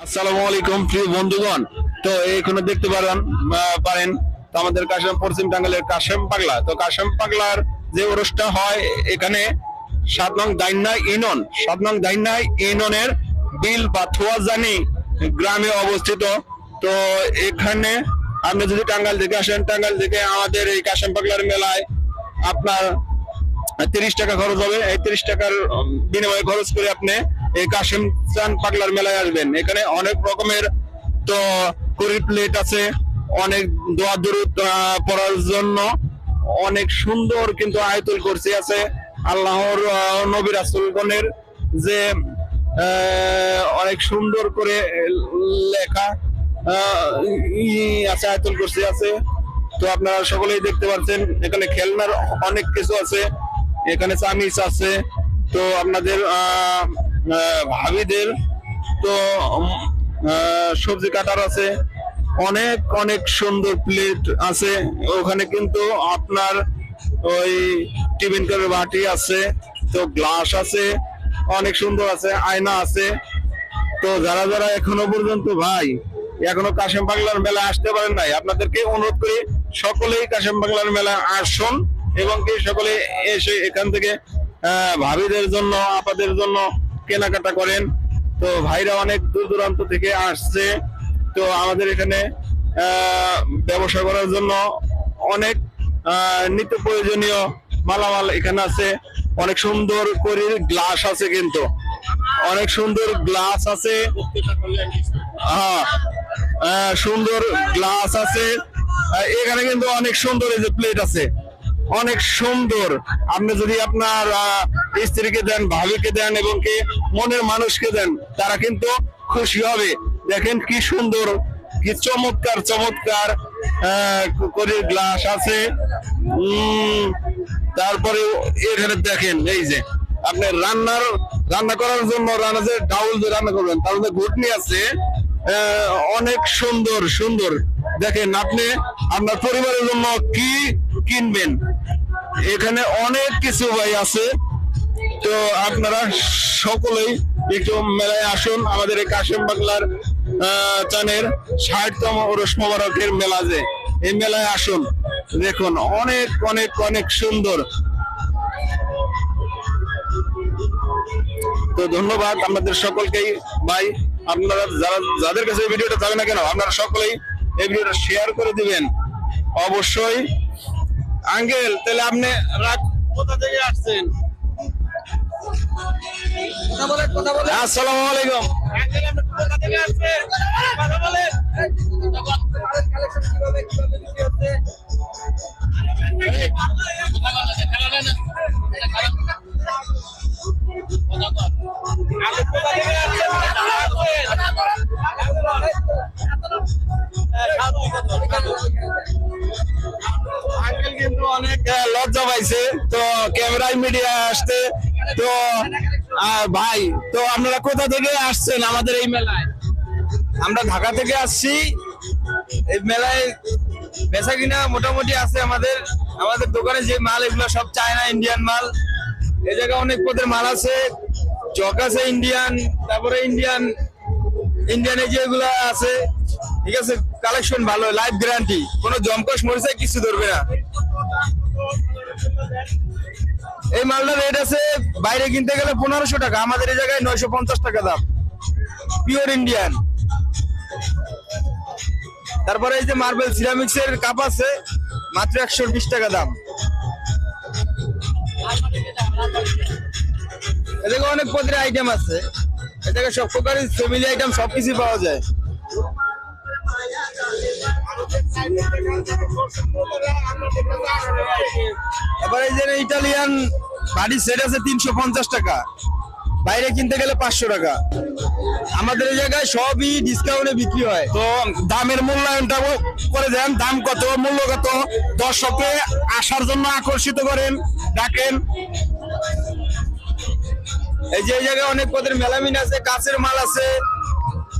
আসসালামু আলাইকুম প্রিয় বন্ধুগণ। তো এখানে দেখতে পারেন তো আমাদের কাশেম পশ্চিম টাঙ্গাইলের কাশেম পাগলা। তো কাশেম পাগলার যে ওরসটা হয় এখানে 7 নং দাইন্না ইউনিয়নের বিল বা থুয়াজানি গ্রামে অবস্থিত। তো এখানে আপনি যদি টাঙ্গাইল থেকে আসেন, টাঙ্গাইল থেকে আমাদের এই কাশেম পাগলার মেলায় আপনার 30 টাকা খরচ হবে। এই 30 টাকার বিনিময়ে খরচ করে আপনি এই কাশেম চান পাগলার মেলায় আসবেন। এখানে অনেক রকমের তো করি প্লেট আছে, অনেক দোয়া দরুদ পড়ার জন্য অনেক সুন্দর কিন্তু আয়াতুল কুরসি আছে। আল্লাহর নবী রাসূলগণের যে অনেক সুন্দর করে লেখা আছে, আয়াতুল কুরসি আছে। তো আপনারা সকলেই দেখতে পাচ্ছেন এখানে খেলনার অনেক কিছু আছে, এখানে চামিচ আছে। তো আপনাদের ভাবিদের তো সবজি কাটার আছে, অনেক অনেক সুন্দর প্লেট আছে ওখানে। কিন্তু আপনার ওই টিফিন কাপের বাটি আছে, তো গ্লাস আছে, অনেক সুন্দর আছে, আয়না আছে। তো যারা যারা এখনো পর্যন্ত ভাই এখনো কাশেম পাগলার মেলায় আসতে পারেন নাই, আপনাদেরকে অনুরোধ করি সকলেই কাশেম পাগলার মেলায় আসুন এবং কি সকলে এসে এখান থেকে ভাবিদের জন্য আপাদের জন্য কেনাকাটা করেন। তো ভাইরা অনেক দূর দূরান্ত থেকে আসছে। তো আমাদের এখানে ব্যবসা করার জন্য অনেক নিত্য প্রয়োজনীয় মালামাল এখানে আছে। অনেক সুন্দর করে গ্লাস আছে, কিন্তু অনেক সুন্দর গ্লাস আছে, সুন্দর গ্লাস আছে এখানে। কিন্তু অনেক সুন্দর এই যে প্লেট আছে, অনেক সুন্দর। আপনি যদি আপনার স্ত্রীকে দেন, ভাবিকে দেন এবং কি মনের মানুষকে দেন, তারা কিন্তু খুশি হবে। দেখেন কি সুন্দর, কি চমৎকার চমৎকার করে গ্লাস আছে। তারপরে এখানে দেখেন এই যে আপনি রান্না করার জন্য যে ডাউল যে রান্না করবেন তার মধ্যে ঘুটনি আছে, অনেক সুন্দর সুন্দর। দেখেন আপনি আপনার পরিবারের জন্য কি কিনবেন, এখানে অনেক কিছু ভাই আছে। তো আপনারা সকলেই একটু মেলায় আসুন। আমাদের এই কাশেম পাগলার চানের 60তম ওরস মোবারকের মেলা, যে এই মেলায় আসুন, দেখুন অনেক অনেক অনেক সুন্দর। তো ধন্যবাদ আমাদের সকলকেই ভাই। আপনারা যাদের কাছে এই ভিডিওটা যাবে না কেন, আপনারা সকলেই এই ভিডিওটা শেয়ার করে দিবেন অবশ্যই। আঙ্কেল তাহলে আপনি কোথা থেকে আসছেন? আসসালামু আলাইকুম। কোথা থেকে আসছেন? কথা বলেন। আঙ্কেল কিন্তু অনেক লজ্জা পাইছে তো ক্যামেরায় মিডিয়া আসতে। তো ভাই, তো আপনারা কোথা থেকে আসছেন আমাদের এই মেলায়? আমরা ঢাকা থেকে আসছি। এই মেলায় বেচা কিনা মোটামুটি আছে। আমাদের দোকানে যে মাল এগুলো সব চায়না ইন্ডিয়ান মাল। এই জায়গায় অনেক পদের মাল আছে, চক আছে ইন্ডিয়ান, তারপরে ইন্ডিয়ান এই যেগুলো আছে, ঠিক আছে। কালেকশন ভালো, লাইফ গ্যারান্টি, কোনো জমকস মরিচা কিছু ধরবে না। এই মালটার রেট আছে বাইরে কিনতে গেলে 1500 টাকা, আমাদের এই জায়গায় 950 টাকা দাম, পিওর ইন্ডিয়ান। তারপরে এই যে মার্বেল সিরামিক্স এর কাপ আছে, মাত্র 120 টাকা দাম। এদিকে অনেক পদের আইটেম আছে, এদিকে সব প্রকারের ফ্যামিলি আইটেম সবকিছু পাওয়া যায়। এবার এই যে ইটালিয়ান বাড়ি সেট আছে 350 টাকা, বাইরে কিনতে গেলে 500 টাকা। আমাদের এই জায়গায় সবই ডিসকাউন্টে বিক্রি হয়। তো দামের মূল্যায়নটা করে দেন, দাম কত, মূল্য কত, দর্শককে আসার জন্য আকর্ষিত করেন, ডাকেন। এই যে এই জায়গায় অনেক পদের মেলামিন আছে, কাঁচের মাল আছে,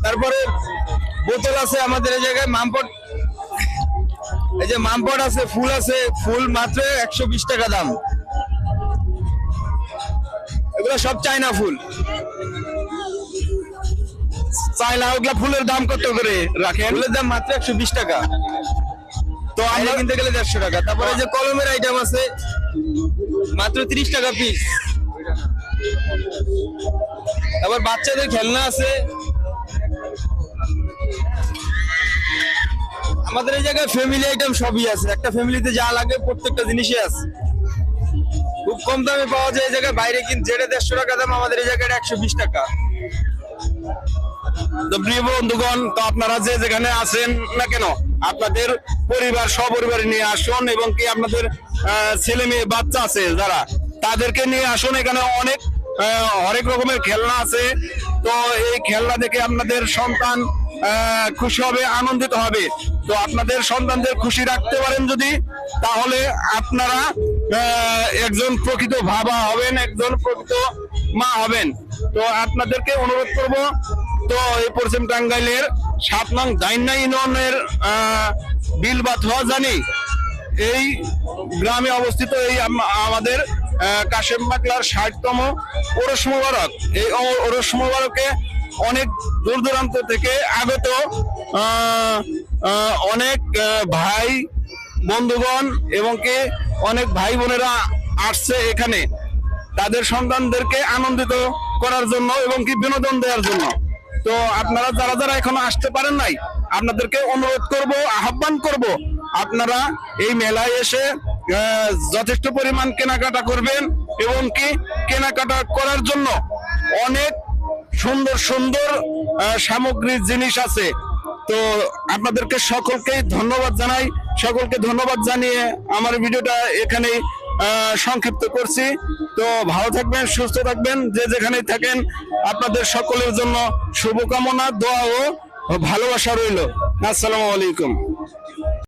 তারপরে বোতল আছে। আমাদের এই জায়গায় মামপট, এই যে মামপট আছে, ফুল আছে, ফুল মাত্র 120 টাকা দাম। এগুলো সব চায়না ফুল। চাইনা ওগুলা ফুলের দাম কত করে রাখেন? ফুলের দাম মাত্র 120 টাকা, তো আমরা আমরা কিনতে গেলে 150 টাকা। তারপরে যে কলমের আইটেম আছে মাত্র 30 টাকা পিস। আবার বাচ্চাদের খেলনা আছে। আমাদের এই জায়গায় ফ্যামিলি আইটেম সবই আছে, একটা ফ্যামিলিতে যা লাগে প্রত্যেকটা জিনিসই আছে, খুব কম দামে পাওয়া যায়। এই জায়গায় বাইরে কিনতে যেটা 150 টাকা দাম, আমাদের এই জায়গায় 120 টাকা। তো প্রিয় বন্ধুগণ, তো আপনারা যে যেখানে আছেন না কেন আপনাদের পরিবার সপরিবার নিয়ে আসুন, এবং কি আপনাদের ছেলে মেয়ে বাচ্চা আছে যারা, তাদেরকে নিয়ে আসুন। এখানে অনেক হরেক রকমের খেলনা আছে। তো এই খেলনা দেখে আপনাদের সন্তান খুশি হবে, আনন্দিত হবে। তো আপনাদের সন্তানদের খুশি রাখতে পারেন যদি, তাহলে আপনারা একজন প্রকৃত বাবা হবেন, একজন প্রকৃত মা হবেন। তো আপনাদেরকে অনুরোধ করব, তো এই পশ্চিম টাঙ্গাইলের 7 নং দাইন্না ইউনিয়নের বিলবাথুয়া জানি এই গ্রামে অবস্থিত এই আমাদের কাশেম পাগলার 60তম ওরস মোবারক। এই ওরস মোবারকে অনেক দূর দূরান্ত থেকে আগত অনেক ভাই বন্ধুগণ এবং কি অনেক ভাই বোনেরা আসছে এখানে তাদের সন্তানদেরকে আনন্দিত করার জন্য এবং কি বিনোদন দেওয়ার জন্য। তো আপনারা যারা যারা এখনো আসতে পারেন নাই, আপনাদেরকে অনুরোধ করব, আহ্বান করব, আপনারা এই মেলায় এসে যথেষ্ট পরিমাণ কেনাকাটা করবেন এবং কি কেনাকাটা করার জন্য অনেক সুন্দর সুন্দর সামগ্রীর জিনিস আছে। তো আপনাদেরকে সকলকে ধন্যবাদ জানাই। সকলকে ধন্যবাদ জানিয়ে আমার ভিডিওটা এখানেই সংক্ষিপ্ত করছি। তো ভালো থাকবেন, সুস্থ থাকবেন, যে যেখানেই থাকেন। আপনাদের সকলের জন্য শুভকামনা, দোয়া ও ভালোবাসা রইল। আসসালামু আলাইকুম।